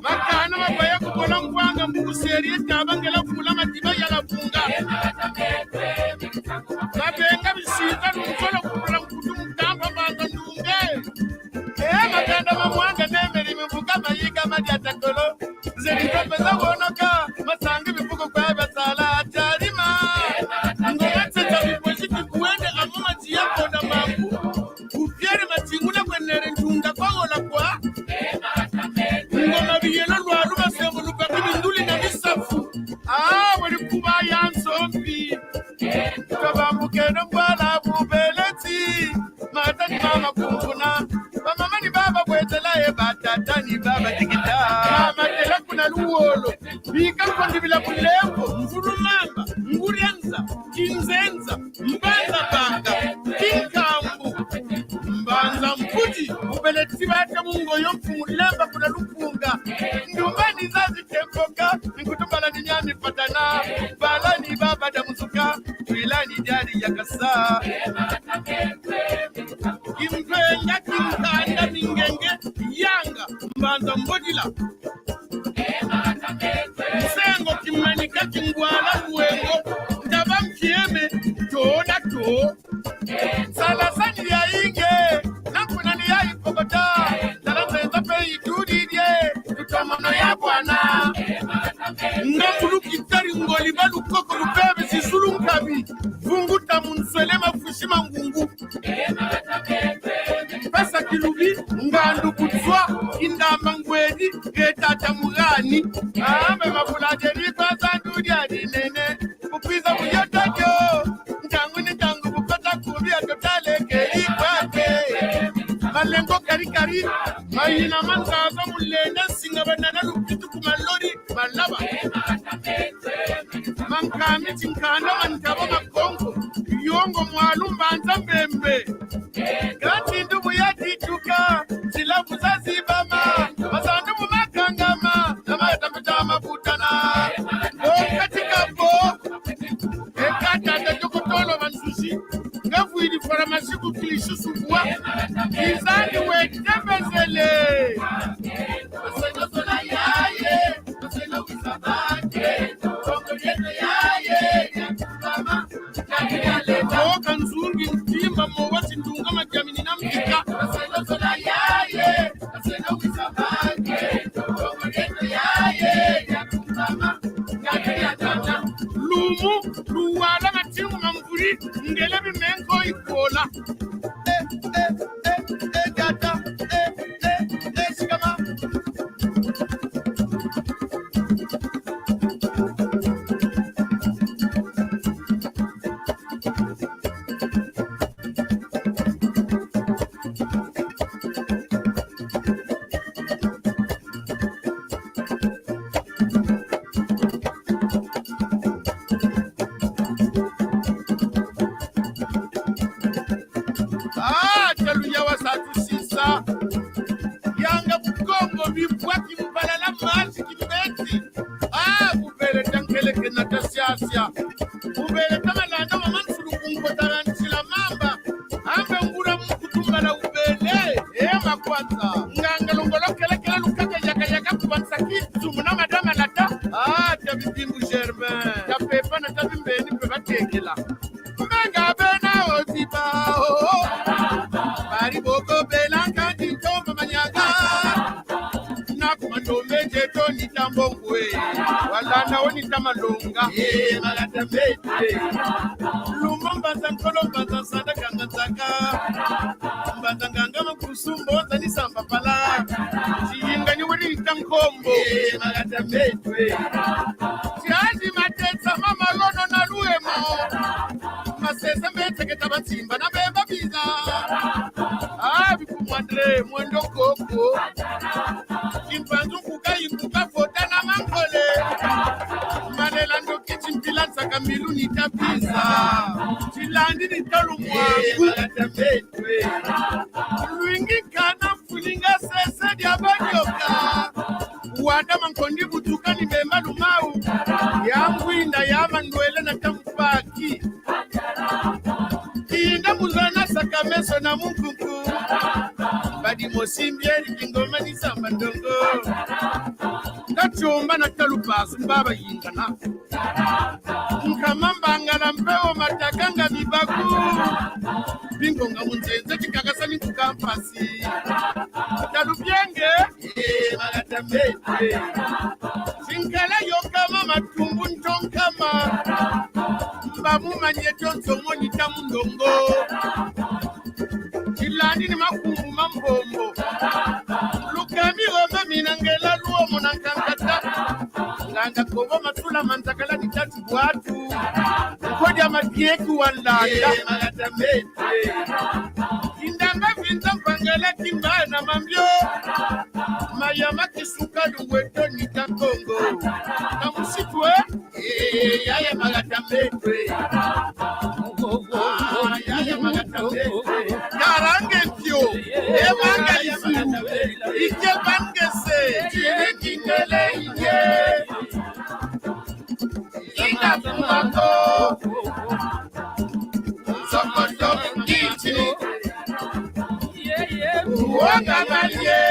Makana mabaya kubola mwanga mkuseri tabangela kula matiba yala bunga. Mabenga bisita nukola kula mkutumu tamba manga ndunge. Makanda mamwanga nemeri mbuka mayiga madi atakolo. Zeri kapeza wonoka masangi bifuko kwa basala atarima. Ngometse tabipozi kikuende amuma tiyako na mambu. Upiere matinguna kwenere njunga kwa gola kwa. Ngoma biyena lwalu basemu lukati nduli na misafu. Wali kuba yansombi. Kabambukena mbala bubeleti. Matani mama kumbuna. Mama ni baba kwetela batata ni baba tikita. Mama tela kuna luolo. Bika kondi bila kulembo. Mfurumamba. Ngurianza. Kinzenza. Mbanza banga. Kinkambu. Mbanza mputi. Ubeleti bata mungo yomfu mulamba kuna lupunga. Ndumbani zazi tempoka. Nikutubala ni nyami patana. Bala ni baba damuzuka. Twilani jari yakasa. Kimpenga kimkanda mingenge. Yanga. Mbanza mbodila. Msengo kimanika kingwala mwengo. Ndaba mkieme. Jona to. Salasani ya inge. Nakuna ni ya ikogota. Salasani pe itudidye. Tutomono ya bwana. Ngambulu kitari ngoli balu koko lupebe sisulu mkabi. Vungu tamunswele mafushima ngungu. Pesa kilubi ngandu kutswa. Indama ngweni. Getata mugani. Mabulajeri pasa ndudi adinene. Kupiza uyotajo. Ntanguni tangu bukota kubia totale keri kwake. Malengo kari mayina manzaza mulene singa banana lukitu kumalori malaba. Mankami tinkanda mantabo makongo. Yongo mwalu mbanza mbembe. Gati ndubu ya tituka. Silabu za zibama. Masandu mumakangama. Nama yataputa mabutana. Katika po. Ekata ndajokotolo mansushi. Ngavu ili faramasiku kilishu subwa. Izani wetembezele. Maseno sola yaye. Maseno wisabake. Tongo yeto yaye. Mama. Oka nzungi ntimba mwati ndunga majamini na mkika. Maseno sola yaye. Maseno wisabake. Tongo yeto yaye. Mama. Lumu, luwala matimu mamvuri. Ngele bimengo ikola. Gata, shikama. Chaluya wasatu sisa. Yanga bukongo bibwaki mbalala maji kibeti. Bubele tankele kenata siasia. Bubele tamalanda mamansulu kungo tarantila mamba. Ambe ngura mkutumba na ubele. Makwanza. Nganga longolo kele lukaka yaka kubansa kitu. Muna madama lata. Tabibimbu Germain. Tapepa na tabimbeni peba tekela. Manga bena oziba. Boko belanga tintomba manyaga. Nakumando meje to nitambongwe. Walana oni tamalonga. Malata mete. Lumamba zankolo mbaza sadaka ngataka. Mbaza nganga makusumbo zani samba pala. Siyinga ni wali tankombo. Malata mete. Siazi matetsa mama lono na luemo. Masesa mete ketabatimba na beba biza. Bikumwadre mwendo koko. Kimpanzu kuka fota na mangole. Manelando kichimpila sakamilu nitapiza. Chilandi nitalumwa. Luingi kana mfulinga sese diabadioka. Wada mankondi butuka ni bemba lumau. Yamwinda yamanwele na tampaki. Inda muzana sakameso na munguku. Badi Mosimbieri ingoma ni samba ndongo Kachumba na kalupasu mbaba yingana Nkamamba na mpeo matakanga mibagu Bingonga munzenze chikakasani kukampasi Kalupienge Magatamete Sinkala yokama matumbu ntonkama Mbamu manyetonso monita mundongo Ilani ni makumbu mambombo Lukami roma minangela luo monankankata Langa kobo matula mantakala ni tatu watu Kodia matieku walanda Magatamete Indanga vinza mpangele kimba na mambyo Mayama kisuka luweto ni takongo Na musitwe Yaya Magatamete Yaya Magatamete Karange pio Emanga isiru Ike bangese Chile kingele ike Inga kumako Sokoto mkiti Uoga malie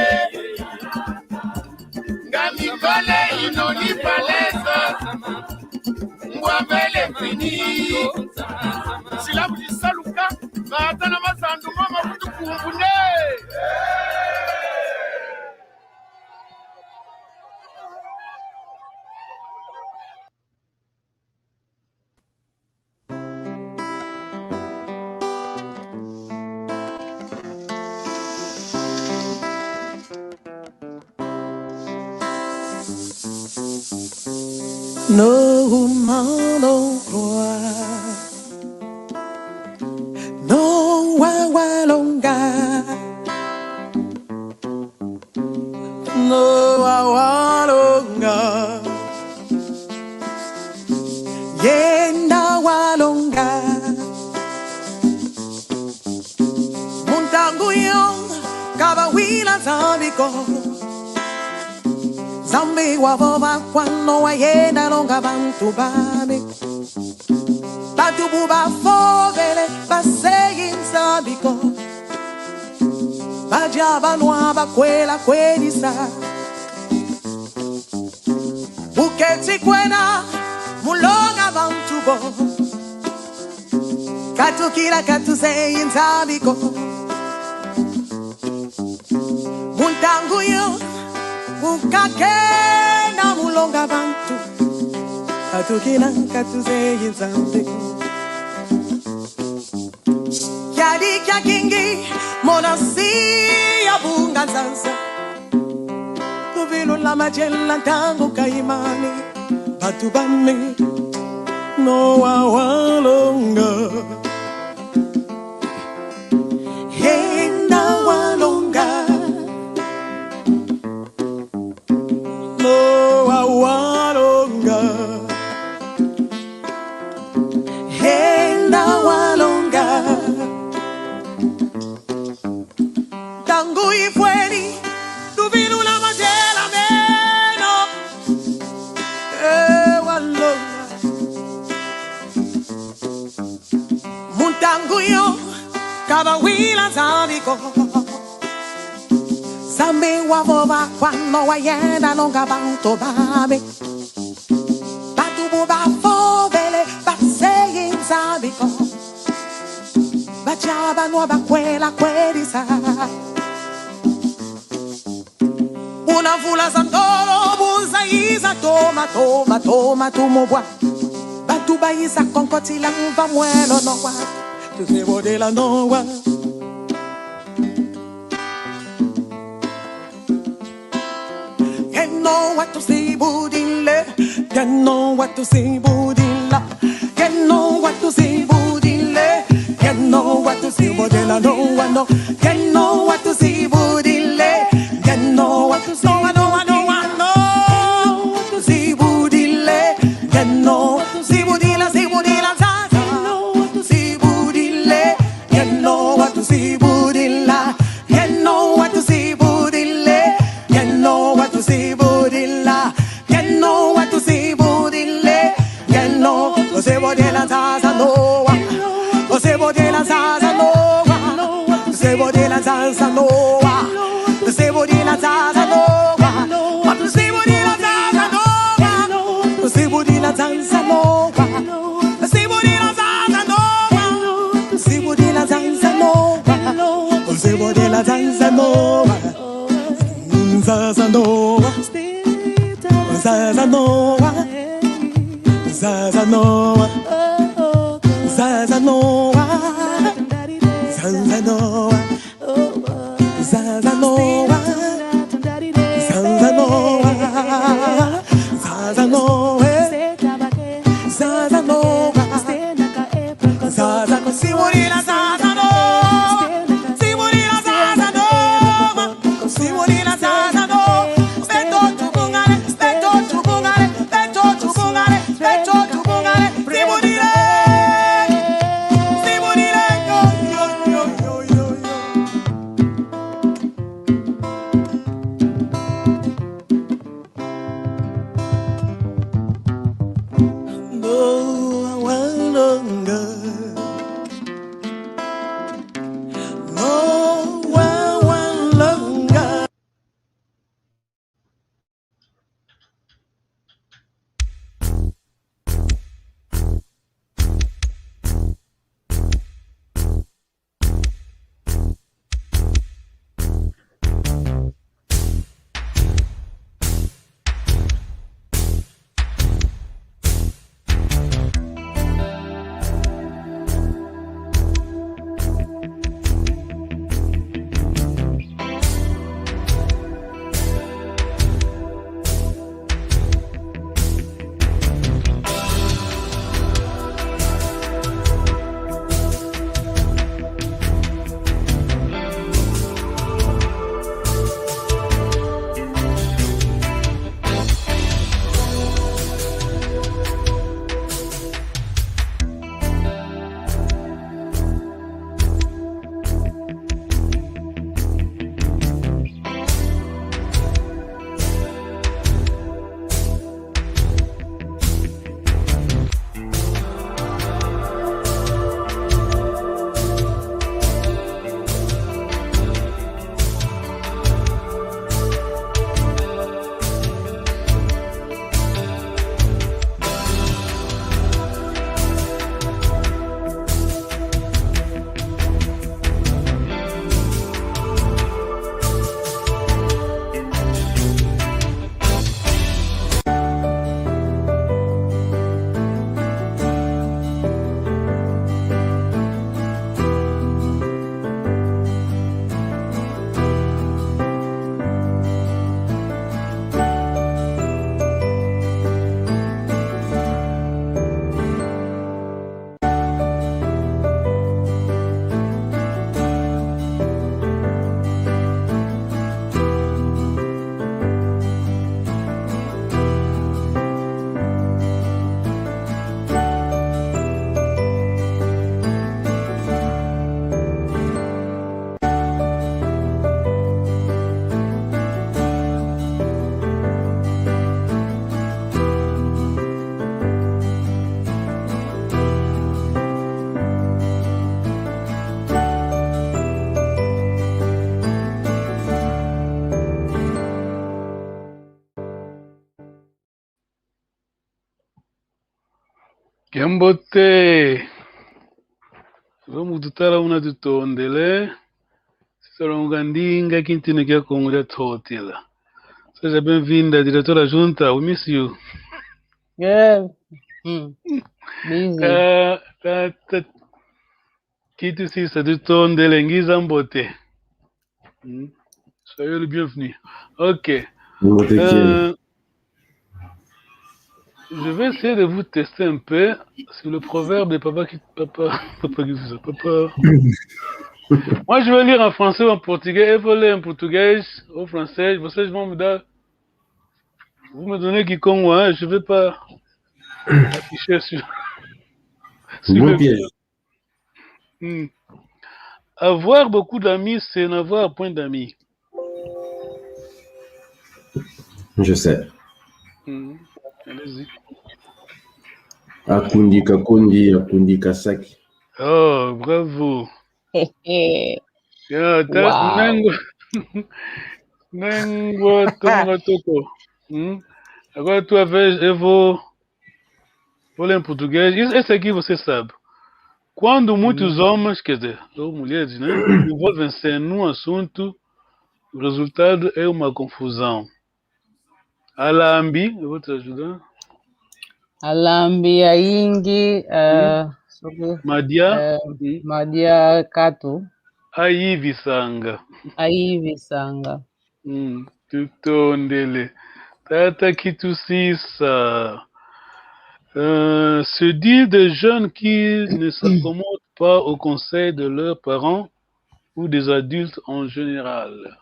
Ngamikole inoni palesa Mwabele fini Silabu jisaluka Maatana masandu mama kutu kumbune No malo croix, no wawalonga, no wawalonga, yenda walonga, muntanguyon kabawila zambiko. Zambi wavoba kwano wayenda longa bantu babe Bantu buba fovele baseyi nzambiko Baja banwa bakwela kwelisa Uketi kwena mulonga bantu bo Katukira katuseyi nzambiko Muntanguyo Ukake na mulonga bantu Katukina katuzeyi nzambe Kyali kya kingi Monasi ya bunga nzanza Tuvilu la majela tango kaimani Batu bame No wawalonga Henda walonga Walonga Henda walonga Tangu ifweni Tuvilu la majela meno Walonga Muntangu yo Kabawila zambiko Zambi wavoba kwano wayenda longa bantu babe Batu buba fovele baseyi nzambiko Baja banwa bakwela kwelisa Unavula zandoro buza iza toma tumobwa Batu bayiza konkoti la mva mwelo nowa Tuzebode la nowa know what to say, budilla. You know what to say, budilla. You know what to say, budilla. You know what to say, budilla. No one know. You know what to say, budilla. You know what to say, no one know. What to say, budilla. You know what to say, budilla. Say budilla, you know what to say, budilla. You know what to say, budilla. You know what to say, budilla. You know what to say, budilla. You know what to say, budilla. You know what to say, budilla. Zaza noa. Você bodela zaza noa. Você bodela zaza noa. Zaza Noa, Zaza Noa, Zaza Noa, Zaza Noa, Zaza Noa, Zaza Noa, Zaza Noa, Zaza Noa, Zaza Noa, Zaza Noa, Zaza Simulina Zaza Noa, Simulina Zaza Noa, Simulina Zaza Noa, Beto Tubungare, Beto Tubungare, Beto Tubungare, Beto Tubungare, Simulina, Simulina, yo yo yo yo yo yo. No, I want longer. No, I want longer. Kembote vamudutala una tutondele sisalonga ndinga kintino kya Congo lya totila. Seja bem-vinda, diretora junta. We miss you. Yeah. Busy. Ta kitu sisa tutondele ngiza mbote. Soyez le bienvenu. Ok. Je vais essayer de vous tester un peu sur le proverbe de papa. Moi, je vais lire en français ou en portugais. Et vous lire en portugais, au français. Vocês vão me dar. Vous me donnez quiconque, hein? Je ne vais pas afficher sur le piège. Avoir beaucoup d'amis, c'est n'avoir point d'amis. Je sais. Allez-y. Akundi Kakundi, Akundi Kasaki. Oh, bravo. Yeah, Wow. Nengo tonga toko. Agora tua vez eu vou ler em português. Esse aqui você sabe. Quando muitos homens, quer dizer, ou mulheres, né, envolvem-se num assunto, Resultado é uma confusão. Alambi, eu vou te ajudar. Alambi Aingi, Madia, Madia Kato, Aivisanga. Aivi Sanga. Tutondele. Tata Kitusisa. Se dit des jeunes qui ne s'accommodent pas au conseil de leurs parents ou des adultes en général.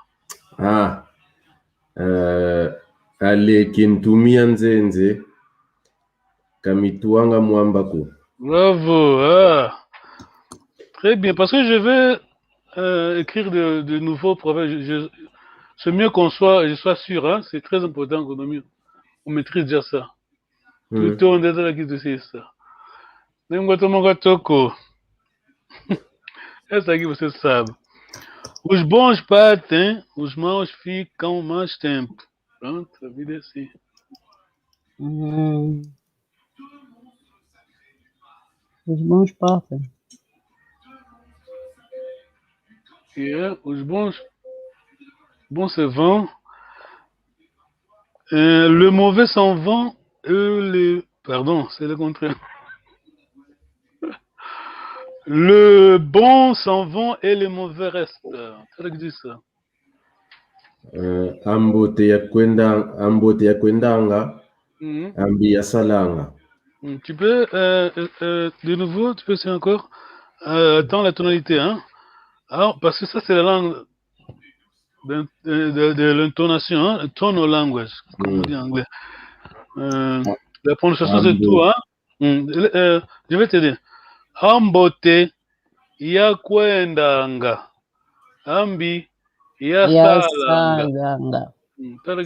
Ale kintumia nzenze kamituanga mwambako. Bravo. Très bien, parce que je vais écrire de nouveaux proverbes. C'est mieux qu'on soit, je sois sûr, hein, c'est très important qu'on maîtrise déjà ça. Tout le monde est là qui te sait ça. Toko. Essa aqui você sabe. Os bons partem, os maus ficam mais tempo. Pronto, a vida é assim. Os bons partem. Os bons se vão. Le mauvais s'en vont. Pardon, c'est le contraire. Le bon s'en vont et le mauvais reste. C'est ça que dit ça. Ambote ya kwendanga, ambi ya salanga. Tu peux, de nouveau, tu peux essayer encore. Attends la tonalité, hein. Alors, parce que ça, c'est la langue de l'intonation, hein, tone of language, comme on dit en anglais. La prononciation, c'est tout, hein. Je vais te dire. Ambote ya kwendanga, ambi ya salanga.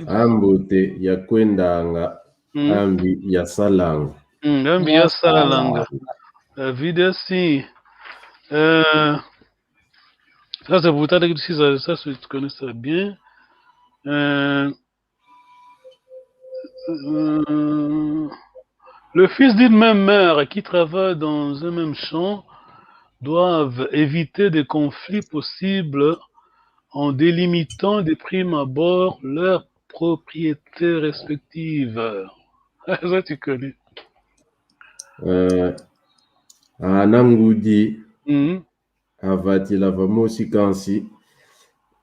Ambote ya kwendanga, ambi ya salanga. Ambi ya salanga. La vie assim. Ça, c'est pour t'as dit ça, tu connais ça bien. Le fils d'une même mère qui travaille dans un même champ doivent éviter des conflits possibles en délimitant de prime abord leurs propriétés respectives. Ça, tu connais. Anangudi avati lavamosi kansi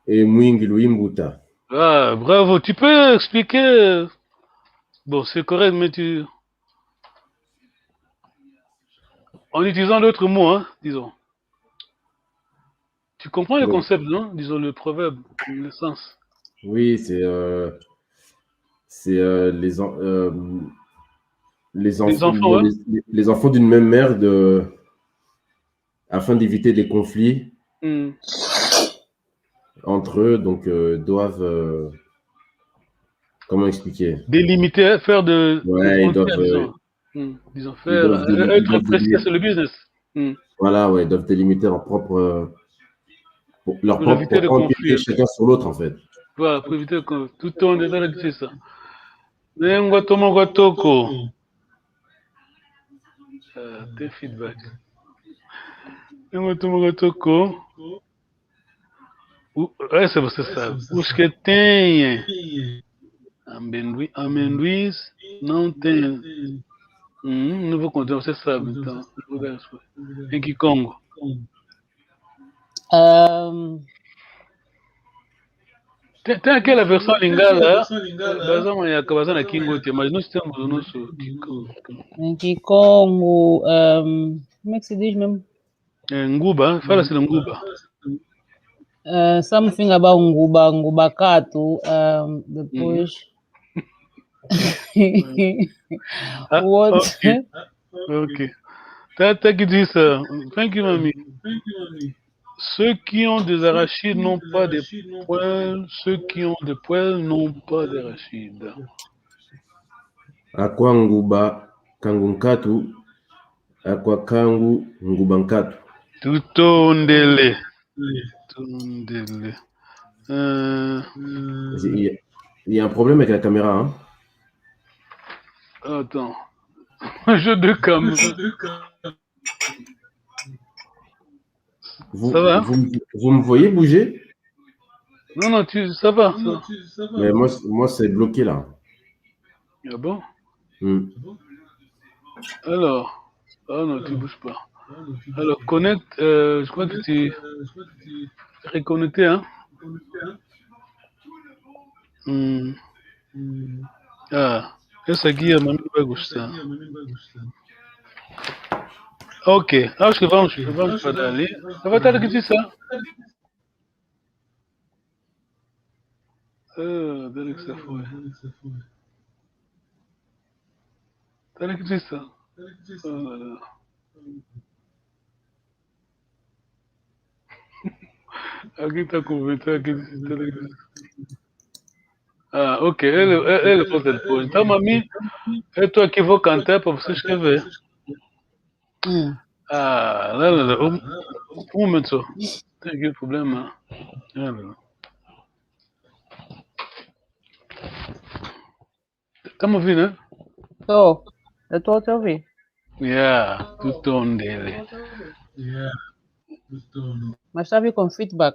et mwingi luimbuta. Bravo. Tu peux expliquer? Bon, c'est correct, mais en utilisant d'autres mots, hein, disons. Tu comprends le concept, non? Disons le proverbe, le sens. Oui, c'est les enfants d'une même mère afin d'éviter des conflits entre eux, donc doivent comment expliquer? Délimiter, faire de. Ouais, ils doivent. Disons faire être précis sur le business. Voilà, ouais, ils doivent délimiter leur propre conflit, chacun sur l'autre en fait. Voilà, pour éviter que tout le monde est dans la ça. Nengo tomo toko. Tes feedback. Nengo tomo toko. Ouais, c'est ça. Os que tem amendoins não tem. Não vou contar, você sabe, então. Em que Congo? Tem aquela versão lingala, baza na Kingote, mas nós temos o nosso em que Congo, como é que se diz mesmo? Nguba, fala-se de Nguba. Something about Nguba Kato, depois. What? Ok. T'as qui dit ça. Thank you, mamie. Ceux qui ont des arachides n'ont pas de poils. Ceux qui ont des poils n'ont pas d'arachides. Akwa Nguba kangu nkatu, akwa kangu Nguba nkatu. Tutondele. Il y a un problème avec la caméra, hein? Attends. Un jeu de caméra. Ça va? Vous me voyez bouger? Non, ça va. Mais moi c'est bloqué là. Ah bon? Hmm. Alors, ah non, tu bouges pas. Alors, connecte, je crois que tu es reconnecté, hein? Hmm. Ah, essa aqui a mãe vai gostar. Ok, acho que vamos para ali. Vai estar aqui, isso? Ah, onde é que você foi? Está aqui, isso? Aqui está com o vento, aqui. Ah, ok, ele volta depois. Então, mami, eu estou aqui, vou cantar para você escrever. Ah, lá, um momento só. Tem aqui um problema. Tá me ouvindo, né? Tô. Eu tô a te ouvir. Yeah, do tom dele. Mas tá a vir com feedback.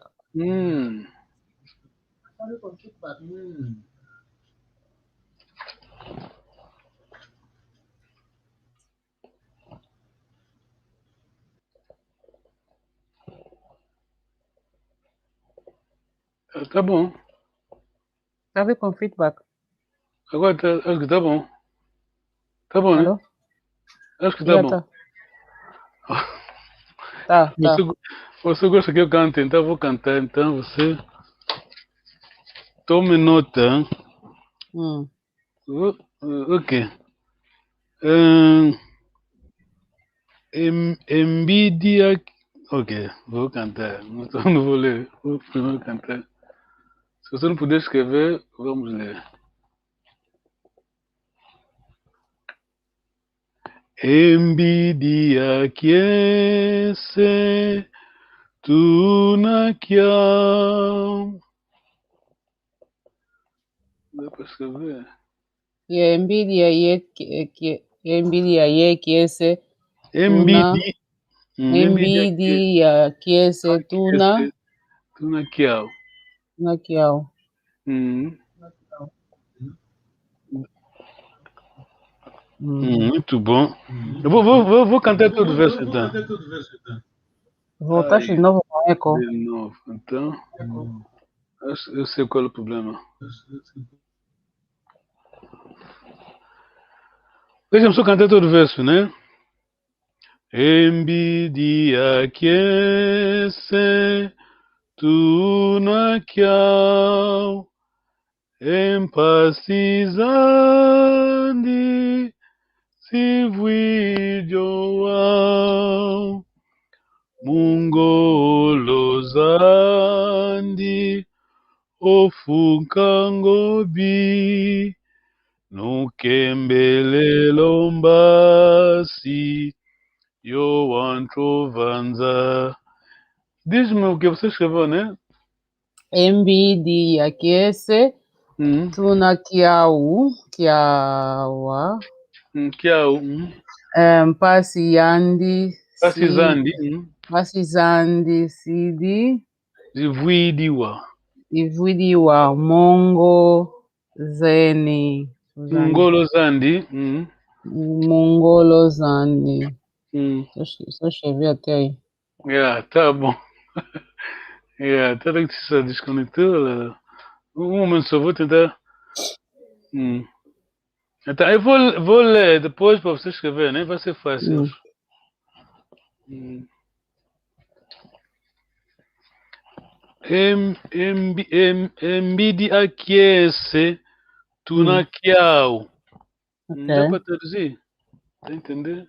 Tá bom. Tá a vir com feedback. Agora acho que tá bom. Tá bom, né? Alô? Acho que tá Yeah, bom. tá. Tá. Você gosta que eu cante, então eu vou cantar. Então você tome nota. Ok. Envidia. Ok, vou cantar. Não vou ler. Vou primeiro cantar. Se você não puder escrever, vamos ler. Envidia que se tu na kiam. Dá para escrever? E envidia que esse envidia que esse tuna kiao. Na kiao. Muito bom. Eu vou cantar todo o verso então. Voltaste de novo com eco. De novo. Então, eu sei qual é o problema. Deixa-me só cantar todo o verso, né? Envidia que se tu na kiao empacizandi si videoao mungolozandi ofunkangobi nukembelelo mbasi yo wantrovanza. Diz-me o que você escreveu, né? Envidia que esse tuna kiawa pasizandi sidi ivuidiwa mongolozandi. Só escrevi até aí. Yeah, tá bom. Yeah, até que se desconectou. Um momento só, vou tentar. Então, eu vou ler depois para você escrever, né? Vai ser fácil. Mbidi aquece, tu na kiau. Dá para traduzir? Tá entendendo?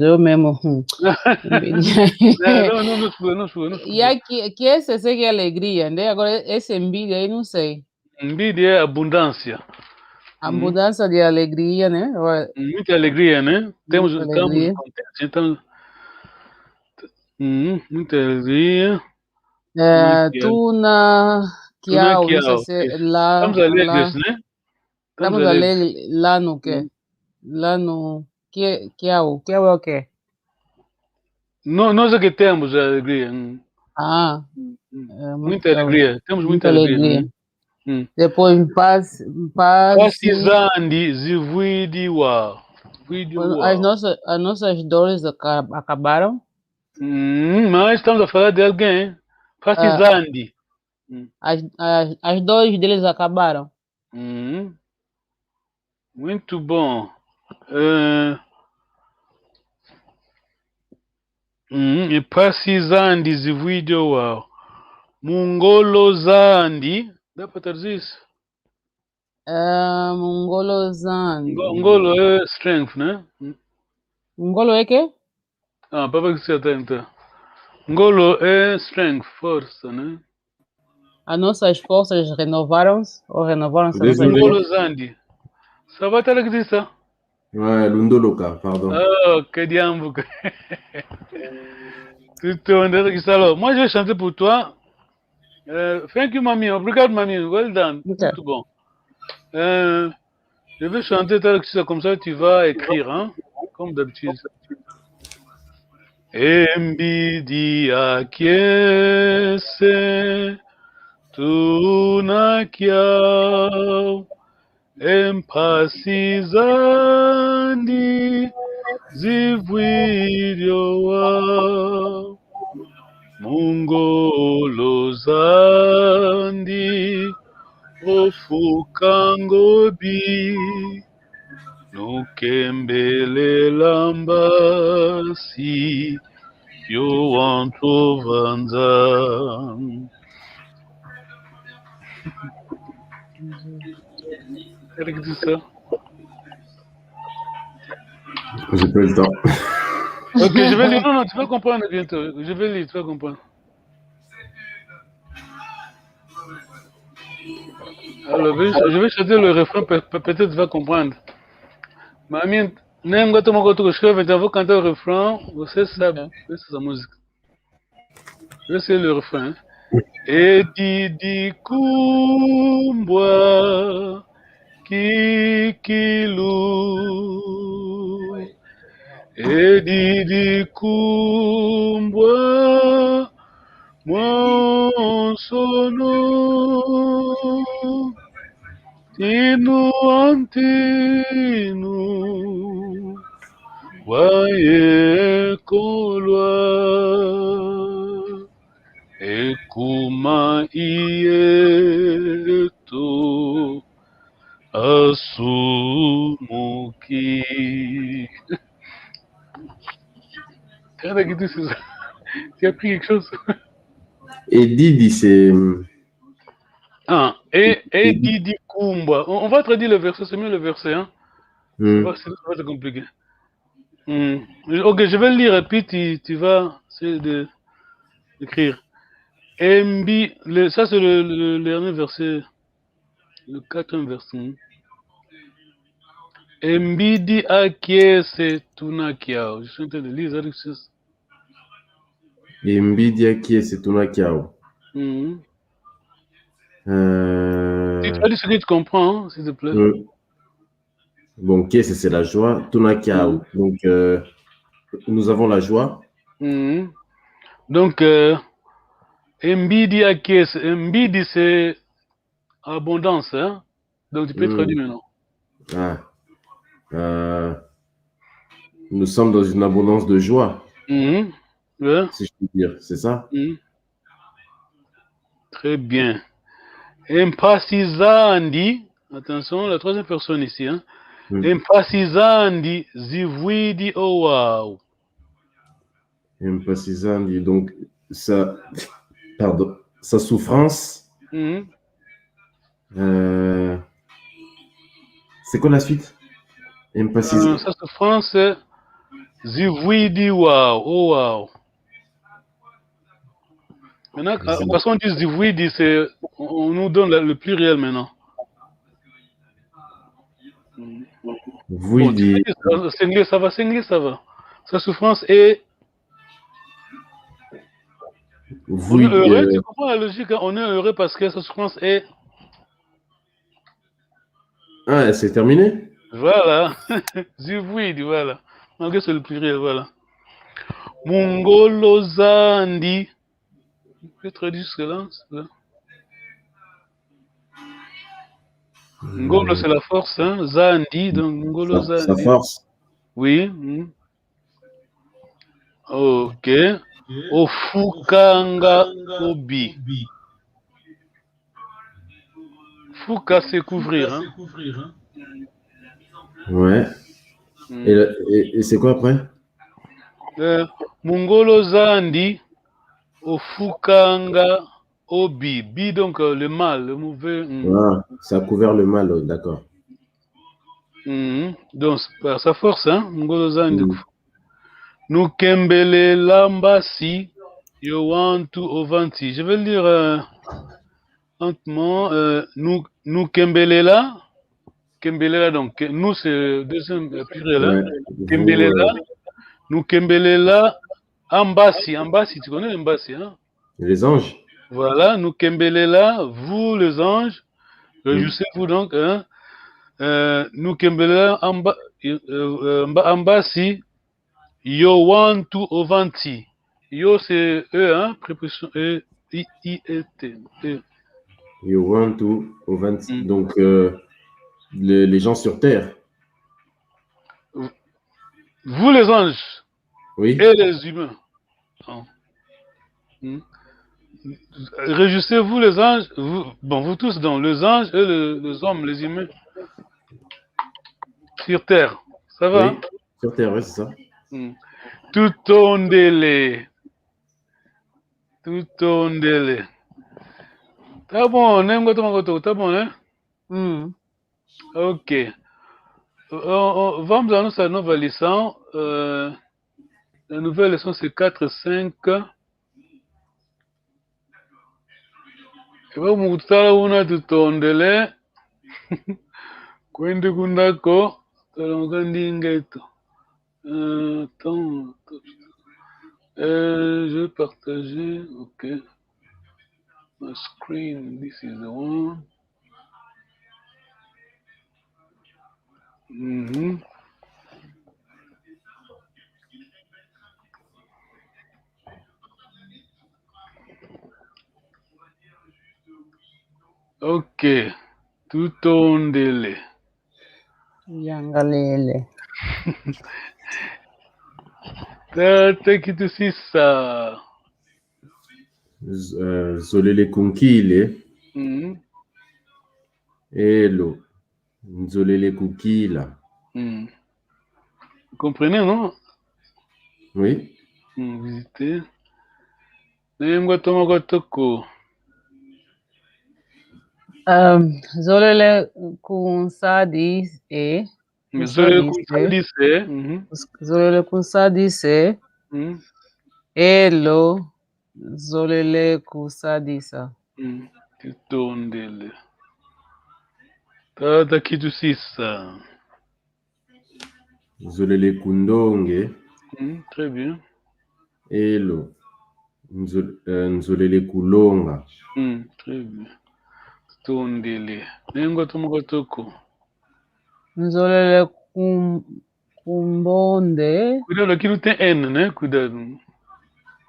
Eu mesmo. Não sou. E aqui esse sei que é alegria, né? Agora esse envidia aí não sei. Envidia é abundância. Abundância de alegria, né? Muita alegria, né? Estamos alegria. contentes. Então, muita alegria. Tuna Kiao, não sei se lá. Estamos alegres, né? Estamos alegres lá no quê? Lá no Kiao. Kiao é o quê? Nós é que temos a alegria. Ah, Muita alegria. Temos muita alegria. Depois passe. Passizandi, zivuidiwa. As nossas dores acabaram. Mas estamos a falar de alguém. Passizandi. As dores deles acabaram. Muito bom. E passizandi, zivuidiwa. Mungolozandi. Dá para traduzir isso? Mungolozandi. Ngolo é strength, né? Ngolo é quê? Para que você atenta. Ngolo é strength, força, né? As nossas forças renovaram-se ou renovaram-se as nossas Désolé. Ngolo Zandi. Ça va t'as que ça? Ouais, Lundoloka, pardon. Oh, que diable. Moi, je vais chanter pour toi. Thank you, mamie. Obrigado, mamie. Well done. Okay. Tout bon. Je vais chanter tel que ça, comme ça tu vas écrire, hein? Comme d'habitude. Mbidi akiese tunakia empasizandi zivwiryowa mungolozandi ofukangobi nukembelela mbasi yo wantovanza. Qu'est-ce que c'est ça? J'ai pas eu le temps. Ok, je vais lire. Non, tu vas comprendre bientôt. Je vais lire, tu vas comprendre. Alors, je vais chanter le refrain, peut-être tu vas comprendre. Mamie, nem gato mogoto que escreve, então vou cantar o refrão, você sabe essa música. Esse é o refrão. Hein? Edidi kumbwa kikilu Edidi kumbwa monsono Tinu antinu Waye kolwa Ekuma ieto Asumuki. Tu as appris quelque chose? Et Didi, c'est. Et Didi Kumba. On va traduire le verset, c'est mieux le verset, hein? C'est pas compliqué. Ok, je vais le lire et puis tu vas essayer d'écrire. Mbi, ça c'est le dernier verset, le 4e verset. Mbidi akiese tunakiao. Je suis en train de lire avec ça. Mbidi akiese tunakiao. Tu traduis ce que tu comprends, hein, s'il te plaît. Bon, kiese c'est la joie, tunakiao. Donc, nous avons la joie. Donc, Mbidi akiese. Mbidi c'est abondance, hein. Donc tu peux traduire maintenant. Nous sommes dans une abondance de joie, ouais. Si je puis dire, c'est ça? Très bien. Empasizandi, attention, la 3e personne ici, hein. Empasizandi zivuidi owaw. Empasizandi, donc sa souffrance. C'est quoi la suite? Sa souffrance, zivuidi wow, oh wow. Maintenant, parce qu'on dit zivuidi, on nous donne le pluriel maintenant. Vuidi. Bon, ça va. Sa souffrance est. On est heureux, tu comprends la logique, hein? On est heureux parce que sa souffrance est. Ah, c'est terminé? Voilà. Zivuidi, voilà. Malgré c'est le pluriel, voilà. Mungolozandi. Je traduis jusque-là. Ngolo, c'est la force, hein. Zandi, donc Ngolo Sa Zandi. force. Oui. Ok. Ofukanga obi. Fuka, c'est couvrir. Hein. Ouais. Et c'est quoi après? Mungolo Zandi, Ofukanga obi. Bi, donc le mal, le mauvais. Ah, ça a couvert le mal, d'accord. Donc, par sa force, hein, Mungolo Zandi. Nous kembele lambasi, yo wantu ovanti. Je vais lire lentement. Nous kembelela. Kembelela, donc, nous, c'est deuxième pluriel. Hein? Ouais. Kembelela. Nous kembelela ambasi. Ambasi, tu connais ambasi, hein? Les anges. Voilà, nous kembelela, vous les anges. Réjouissez-vous donc, hein? Nous kembelela ambasi. Yo wantu ovanti. Yo, c'est E, hein? Préposition E, I-E-T. E. You want to ovanti. Donc, les gens sur terre. Vous les anges. Oui. Et les humains. Réjouissez-vous les anges. Vous tous, donc, les anges et les hommes, les humains. Sur terre. Ça va? Oui, sur terre, oui, c'est ça. Tout ton délai. Tout ton délai. T'as bon, t'as bon, hein? Ok. Vamos à notre nouvelle leçon. La nouvelle leçon, c'est 4 et 5. Et vous mutala una tutondele. Kwende kundako. Talongandingeto. Attends. Je vais partager. Ok. My screen. This is the one. Ok. Tout on délai. Yangalele. Tata kitu sisa. Zolele kunkile. Hello. Nzolele kukila. Vous comprenez, non? Oui. Visitez. Nengwa tomagotoko. Zolele kunsadis e. Zolele kunsadise. Elo. Zolele kusadisa. Tutondele. Tata kitu sisa. Zolele kundonge. Très bien. Hello. Nzolele kulonga. Très bien. Tutondele. Nengwa tomagotoko. Nzolele kumbonde. Cuidado, aqui não tem N, né? Cuidado.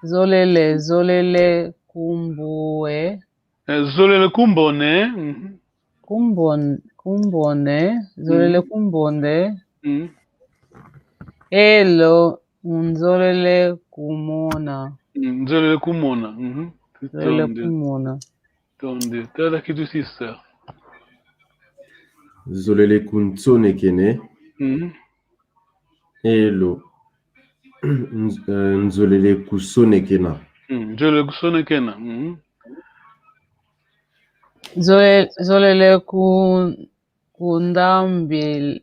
Zolele kumbue. Zolele kumbone. Kumbone. Zolele kumbonde. Elo. Nzolele kumona. Zolele kumona. Zolele kumona. Tonde. Tada aqui do sisa. Zolele kuntsone kene. Hello. Nzolele kusone kena. Zolele kusone kena. Zolele kundambiye.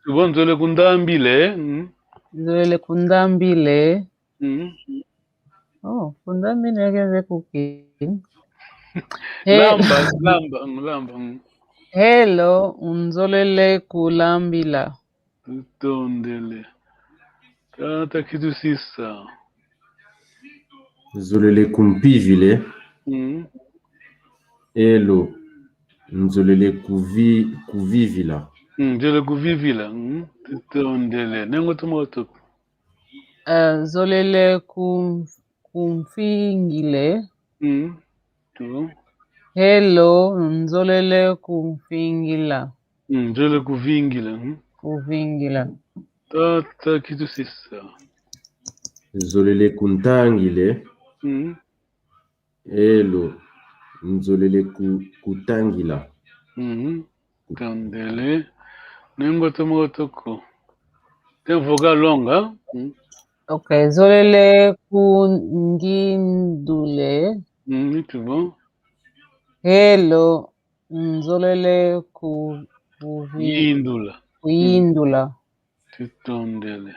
Bon, zolele kundambile. Zolele kundambile. Oh, kundambile keze cooking. Lamba. Hello, unzolele kulambila. Tondele. Tata kitu sisa. Zolele kumpivile. Hello. Nzolele kuvivila. Nzolele kuvivila. Tondele. Nengo tomoto. Zolele kumfingile. Tu vois? Hello, nzolele kumfingila. Nzole kuvingila. Kuvingila. Tata kitu c'est ça. Nzolele kuntangile. Elo. Nzolele kutangila. Kandele. Nengo tomo toko. C'est un vocal long, hein? Ok, zolele kungindule. Tu vois? Hello, nzolele Yindula. kuyindula. Tutondele.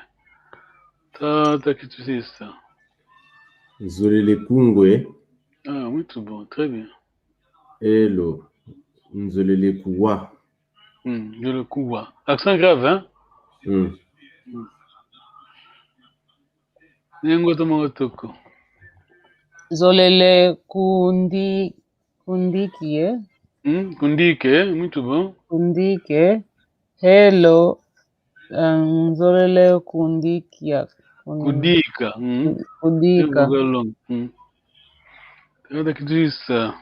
Tata kitu c'est ça. Nzolele kungwe. Ah oui, tout bon, très bien. Elo. Nzolele kuwa. Je le kuwa. Accent grave, hein? Nengo tomo toko. Zolele kundikie. Kundike, muito bom. Kundike. Hello, nzolele kundikia. Kudika. Kudika. Tata kitu c'est ça.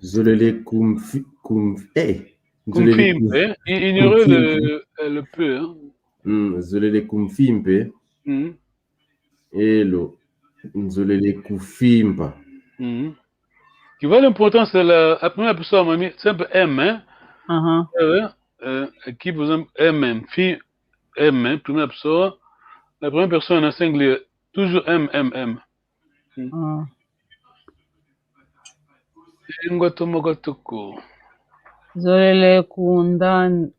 Zolele Kumfimpe. Ignorez le peu, hein? Nzolele kumfimpe. Elo. Nzolele kufimpa. Tu vois l'important, c'est la première personne, mamie, simple M, hein? Qui, par exemple, M, fille, M, première personne. La première personne en singulier, toujours M. Ngotoko. Zolele kundate.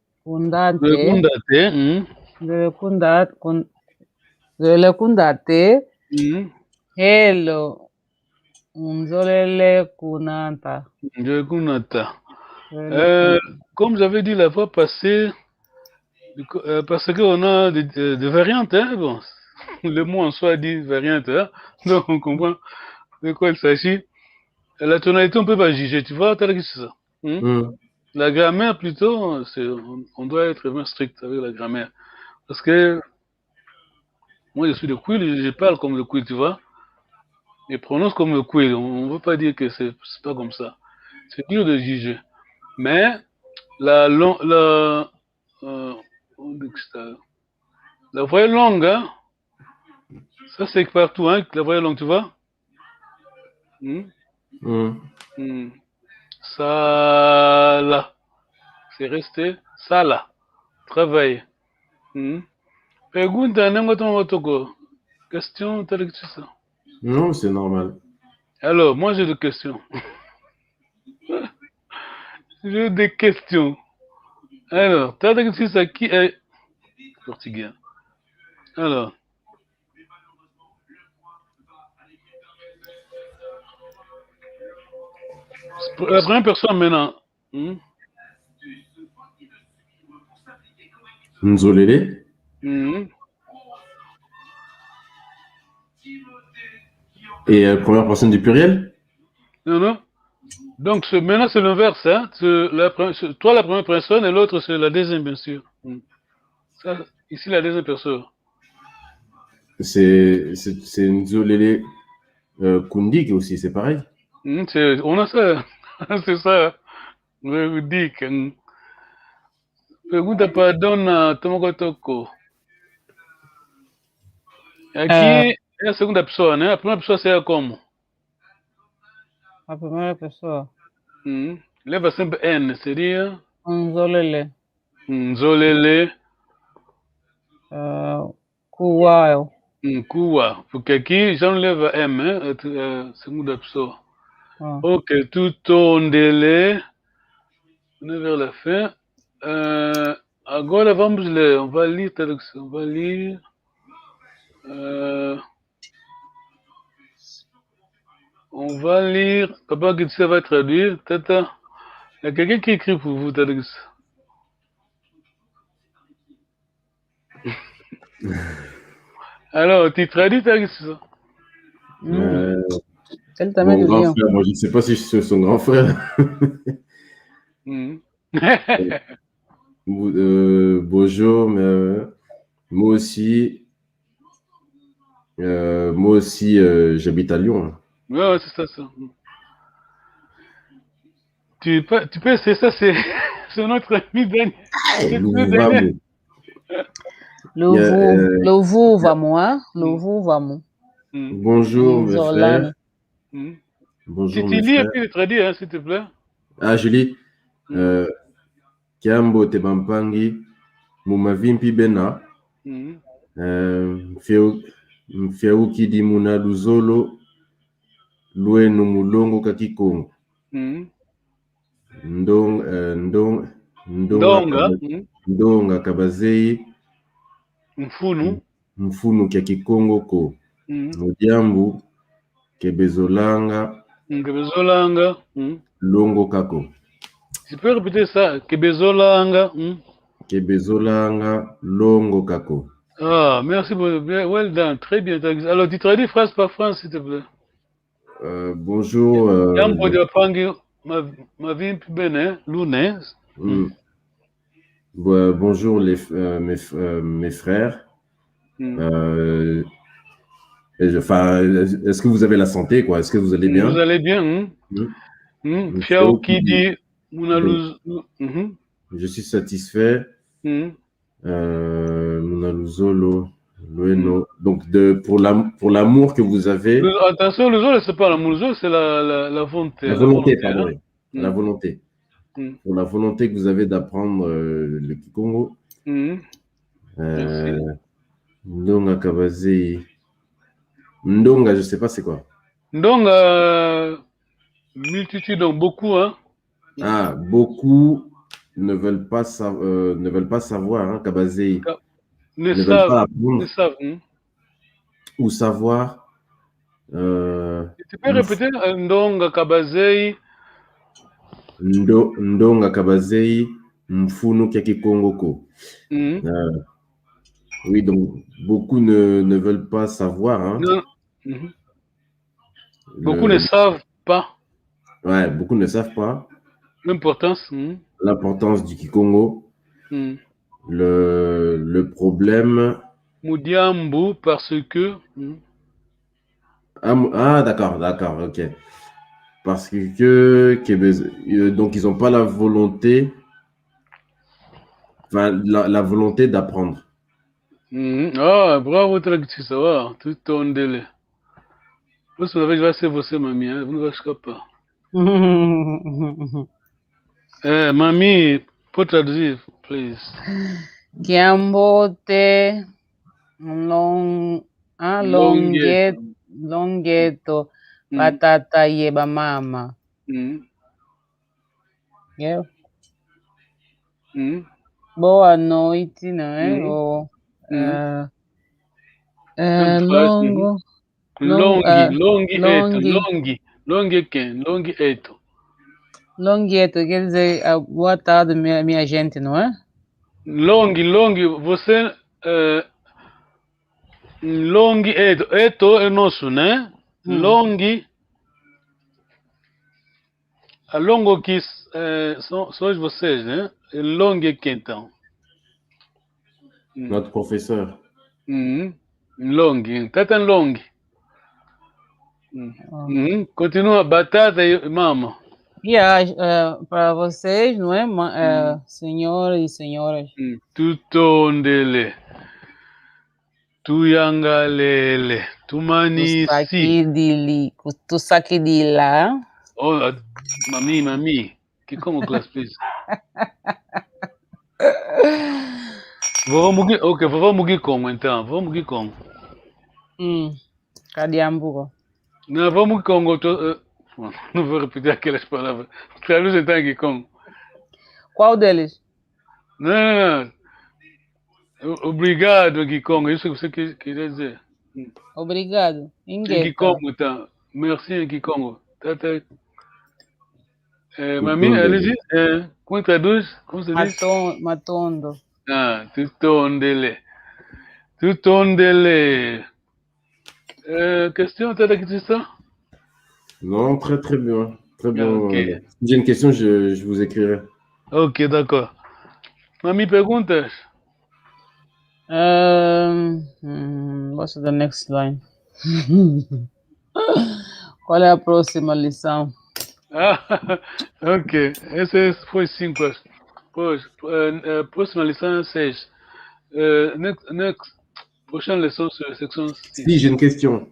Zolele kundate. Hello. Nzolele kunata. Comme j'avais dit la fois passée, parce qu'on a des variantes, hein, bon, le mot en soi dit variante, hein, donc on comprend de quoi il s'agit. La tonalité, on peut pas juger, tu vois, c'est ça. La grammaire, plutôt, on doit être vraiment strict avec la grammaire. Parce que moi, je suis de Kouil, je parle comme le Kouil, tu vois. Je prononce comme le Kouil. On ne veut pas dire que c'est pas comme ça. C'est dur de juger. Mais la voix longue, hein, ça c'est partout, hein, la voix longue, tu vois. Ça là, c'est resté ça là. Travail. Question, ça. Non, c'est normal. Alors, moi j'ai des questions. J'ai des questions. Alors, ça qui est portugais. Alors. La première personne maintenant. Nzolele. Et première personne du pluriel? Non. Donc maintenant c'est l'inverse. Hein? Toi la première personne et l'autre c'est la deuxième, bien sûr. Ça, ici la deuxième personne. C'est Nzolele Kundik aussi, c'est pareil? On a ça. C'est ça. Kundik. Pergunta para Dona Tomokotoko. Aqui é a segunda pessoa, né? A primeira pessoa seria como? A primeira pessoa. Leva sempre N, seria? Nzolele. Nzolele. Kuwao. Kuwa. Porque aqui já não leva M, né? A segunda pessoa. Ok, Tutondele. On est vers la fin. Agora vamos ler. On va lire tradução. On va lire. On va lire. Papa Gitsia va traduire. Tata. Il y a quelqu'un qui écrit pour vous, traduction. Alors, tu traduis traduction. Mon grand frère, moi je ne sais pas si je suis son grand frère. Bonjour, mais moi aussi, Moi aussi, j'habite à Lyon. Ouais, c'est ça, ça. Tu peux essayer ça, c'est c'est notre ami Daniel. C'est Nous le Daniel. Il y a, Lovu vamos, hein? Lovu vamos. bonjour mes frères. Bonjour mes Titi, et frères. puis le traduit, hein, s'il te plaît. Ah, Julie. Kiambo Tebampangi. Mumavimpi Bena. Mfiauki di Muna Luzolo. Luenu Mulongo Kakikongo. Ndonga Kabazei. Mfunu Kya Kikongo ko. Mujambu Kebezolanga. Kebezolanga. Longo Kako. Tu peux répéter ça? Kebezolanga. Kebezolanga Longo Kako. Ah, merci beaucoup. Well done. Très bien. Alors, tu traduis phrase par phrase, s'il te plaît. Bonjour. Bonjour mes frères. Est-ce que vous avez la santé, quoi? Est-ce que vous allez bien? Vous allez bien, Je suis satisfait. Munaluzolo, Lueno. Donc pour l'amour que vous avez. Attention, le zolo, c'est pas l'amour, le zolo, c'est la volonté. La volonté, pardon. Hein? La volonté. Pour la volonté que vous avez d'apprendre le Kikongo. Ndonga Kabazei. Ndonga, je sais pas c'est quoi. Ndonga, multitude, donc beaucoup, hein. Ah, beaucoup ne veulent pas savoir, hein, Kabazei. Ne veulent pas apprendre. Ou savoir. Tu peux répéter Ndonga Kabazei. Ndonga Kabazei, Mfunu Kya Kikongo ko. Oui, donc beaucoup ne veulent pas savoir. Hein. Beaucoup ne savent pas. Ouais, beaucoup ne savent pas. L'importance. L'importance du Kikongo. Le problème. Mudiambu, parce que. Ah, d'accord, ok. Parce que donc ils n'ont pas la volonté. Enfin, la volonté d'apprendre. Ah, bravo, traductrice, ça va, tout ton délai. Vous savez, você, mamie, hein, vous ne vas pas. Mamie, pour traduire, please. Kiambote longeto patata yeba mama. Yeah. Boa noite, não é? Longieto, quer dizer, boa tarde, minha gente, não é? Long, você... long eto é nosso, né? Long... A longo que são vocês, né? Long é quem então? Notre professeur. Long, tata long. Continua, batata e mama. Para vocês, não é? Senhoras e senhoras. Tutondele. Tuyangalele. Tumanisi. Tusakidila. Oh, mami. Que como classe, please? Vovó Mugikongo, então. Vovó Mugikongo. Cadiambuco. Não, vovó Mugikongo. Não vou repetir aquelas palavras. Traduz então em Kikongo. Qual deles? Não. Obrigado, Kikongo. Isso que você queria dizer. Obrigado. Em Kikongo, então. Merci, em Kikongo. Mami, allez-y. Como traduz? Como se diz? Matondo. Ah, tutondele. Question, t'as la question? Non, très bien. Très bien. Okay. Si j'ai une question, je vous écrirai. Ok, d'accord. Mami, perguntas? What's the next line? Qual é a próxima lição? Ah, ok. Esse foi 5. Pois, próxima lição 6. Next, prochaine leçon sur la section 6. Si, j'ai une question.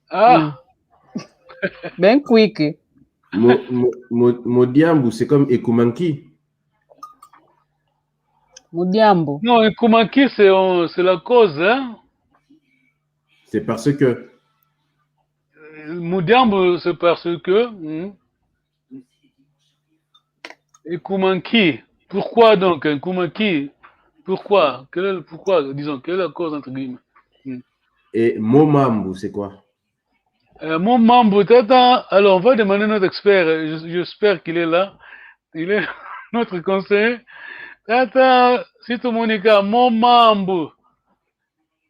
Ah, Bem quick. Modiambu, c'est comme Ekumanki. Mudiambo. non, et Kumaki, c'est la cause, hein. C'est parce que. Mudiambo, c'est parce que. Et Kumanki. Pourquoi donc, un Kumaki? Pourquoi? Pourquoi, disons, quelle est la cause entre guillemets? Et Momambu, c'est quoi? Mon membre, tata, alors on va demander à notre expert, j'espère qu'il est là, il est notre conseiller. Tata, Sito Monica, mon membre,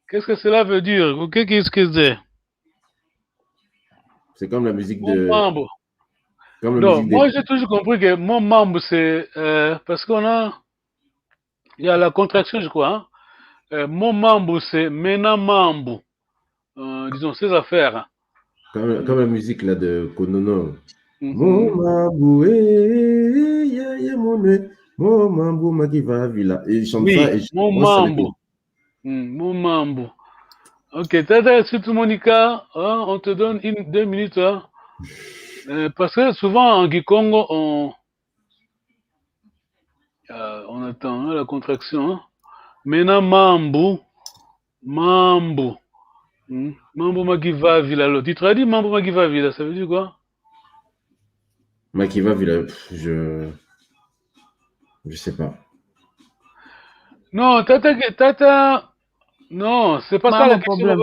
qu'est-ce que cela veut dire? Qu'est-ce que c'est? C'est comme la musique Mon de. membre. Comme la Non, musique moi des. j'ai toujours compris que mon membre, c'est parce il y a la contraction, je crois. Hein? Mon membre, c'est mena membre, disons, ses affaires. Comme la musique là de Konono. Mhm. Momambu, Momambu, Magiva Villa. Et ils chantent Oui, ça. Et mon moi, ça membre. Mon membre. Ok, Tata, Sito Monica, hein, on te donne 2 minutes. Hein? Parce que souvent en Kikongo, on attend hein, la contraction. Hein? Maintenant, mambu, mambu. Mambu Magiva Villa. Tu traduis mambu Magiva Villa, ça veut dire quoi? Magiva Villa, je sais pas. Non, Tata, non, c'est pas ça la question.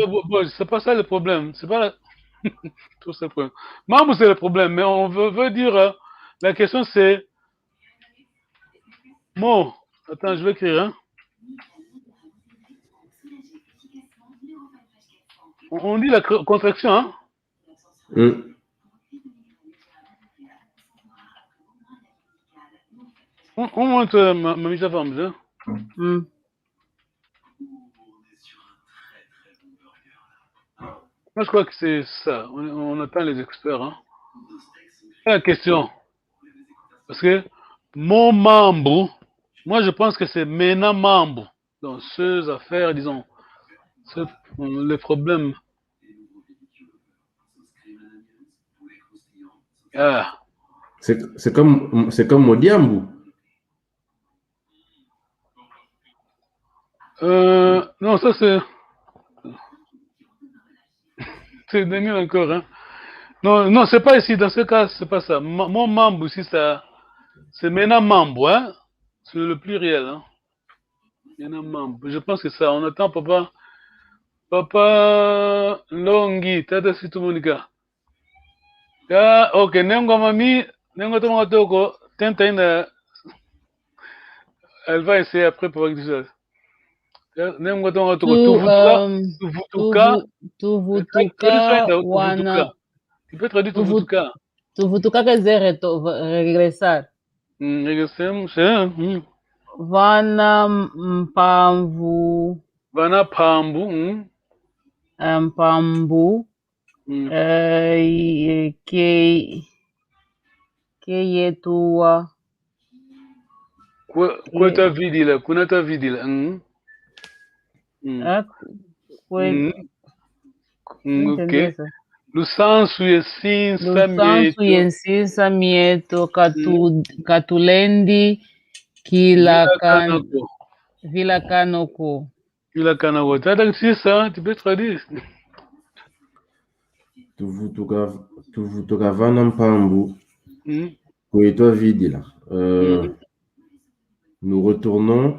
C'est pas ça le problème. C'est pas tout ça le problème. Mambu, c'est le problème, mais on veut dire, la question c'est, bon, attends, je vais écrire, hein. On dit la contraction, hein? On montre ma mise à forme, hein? Moi, je crois que c'est ça. On attend les experts, hein? C'est la question. Parce que mon membre, moi, je pense que c'est mena membre. Dans ces affaires, disons, les problèmes. Ah. C'est comme Modiambu. Non, ça c'est. C'est Daniel encore, hein. Non, c'est pas ici. Dans ce cas, c'est pas ça. Mon membre ici, ça, c'est mena membre, hein. C'est le pluriel, hein. Mena membre. Je pense que ça. On attend Papa Longi, Tata Sito Monica. Ah, ok, Nengo Mami, Nengo Tomo Toko, Tintin, elle va essayer après pour dire ça. Nengo Tomo Toko, Tuvutuka, wana. Tu peux traduire Tuvutuka. Tuvutuka quer dizer regressar. Regressar, Vana mpamvu. Vana Pambu. Mpambu. Que yetua. Kunata vidila. Ok. Lusansu yensinsa mieto katulendi Vila Kanoko. Tata, c'est ça, tu peux traduire. Tuvutuka vana mpambu. Koetwa vidila. Nous retournons.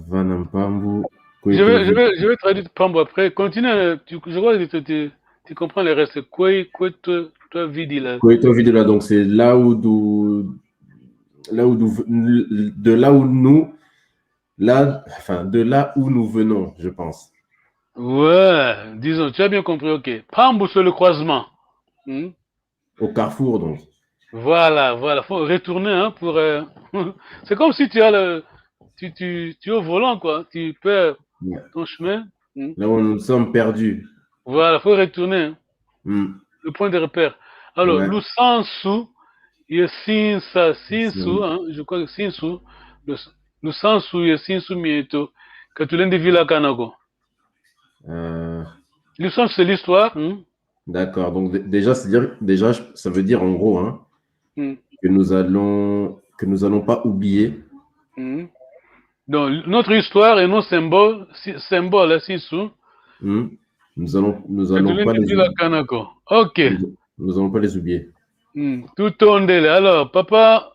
Vana mpambu. Je vais traduire Pambo après. Continue. Je vois que tu comprends le reste. Toi vidila. Koetwa vidila, donc c'est là où nous. De là où nous venons, je pense. Ouais, disons, tu as bien compris, ok. Pambu, c'est le croisement. Au carrefour, donc. Voilà, faut retourner, hein, pour... c'est comme si tu as tu es au volant, quoi. Tu perds ton chemin. Là où nous sommes perdus. Voilà, il faut retourner. Hein. Le point de repère. Alors, le sensu, il y a sinsu, hein, je crois que sinsu, le sensu, il y a sinsu mieto, que tu l'as dit Villa Kanago. Le sens, c'est l'histoire. D'accord, donc déjà, ça veut dire en gros hein, que nous allons pas oublier. Donc, notre histoire et nos symboles, hein, sinsu. Nous allons pas les oublier. Ok. Nous allons pas les oublier. Tout tondele. Alors, papa,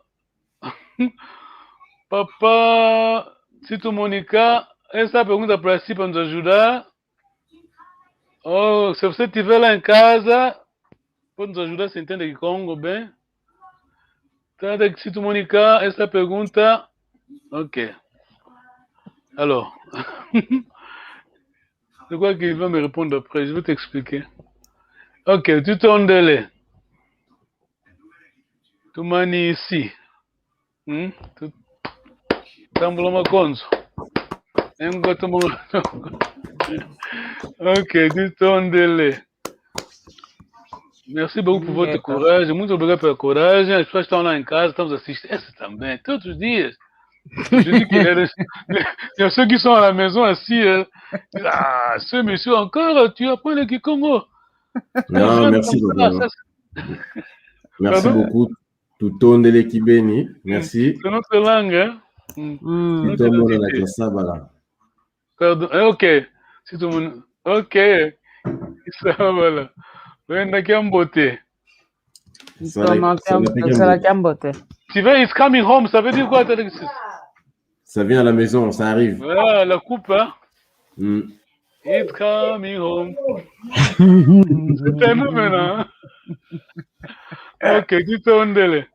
si tu Monica, essa pergunta para si para nos ajudar. Oh, se você estiver lá em casa, pode nos ajudar a entender que Congo bem. Tenta que se tu Monica, essa pergunta. Ok. Alors, je crois qu'il va me répondre après. Je vais t'expliquer. Ok, tu tondele. Tu mani ici. Tambula makonzo. Ok, tu tondele. Merci beaucoup pour votre courage. Muito obrigado pela coragem. As pessoas estão lá em casa, estamos assistindo. Essa também, todos os dias. Je dis qu'il y a ceux qui sont à la maison assis. Ah, ce monsieur encore, tu apprends le Kikongo. Non, merci beaucoup. Merci beaucoup. Tout tondele kibeni. Merci. C'est notre langue, hein? Pardon. Ok. Ok. Ça, voilà. Tu veux, it's coming home, ça veut dire quoi? Ça vient à la maison, ça arrive. Voilà, la coupe, hein? It's coming home. C'est un nom maintenant. Ok, tu tondele.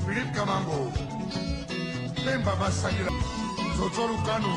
Philippe Kamango, Pemba Masagila, Zozoru Kanu.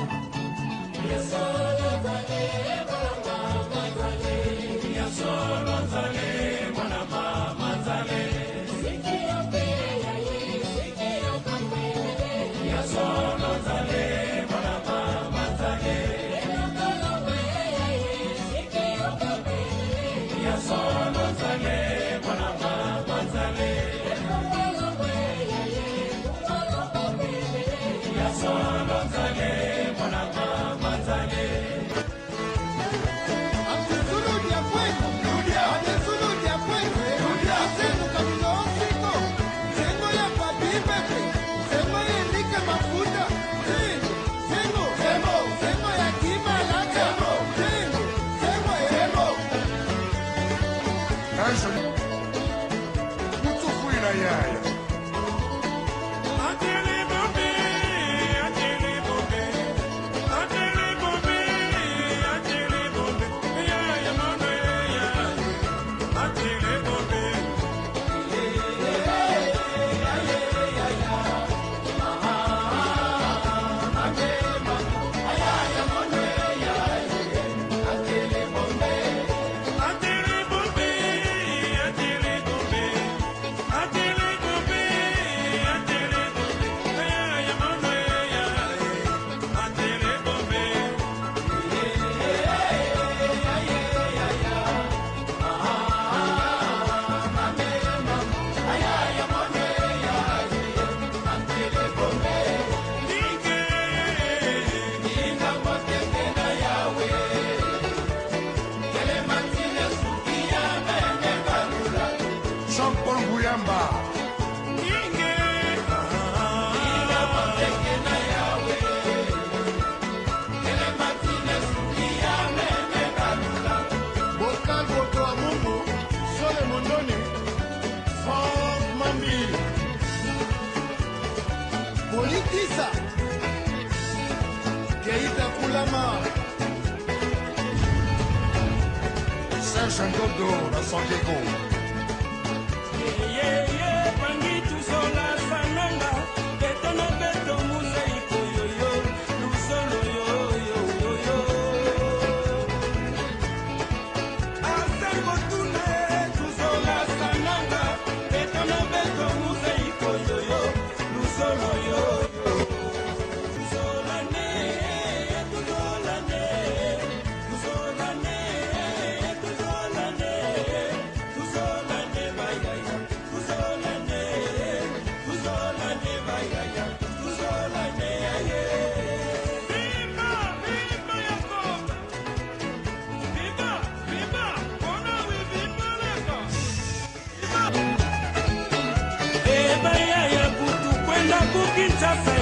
Politisa Keita Kulama Serge Ngodo na San Diego Pangitu sola sananga Betona beto museiko yoyo Lusolo yoyo Asengo tune Tusola sananga Betona beto museiko yoyo Lusolo yoyo Kinshasa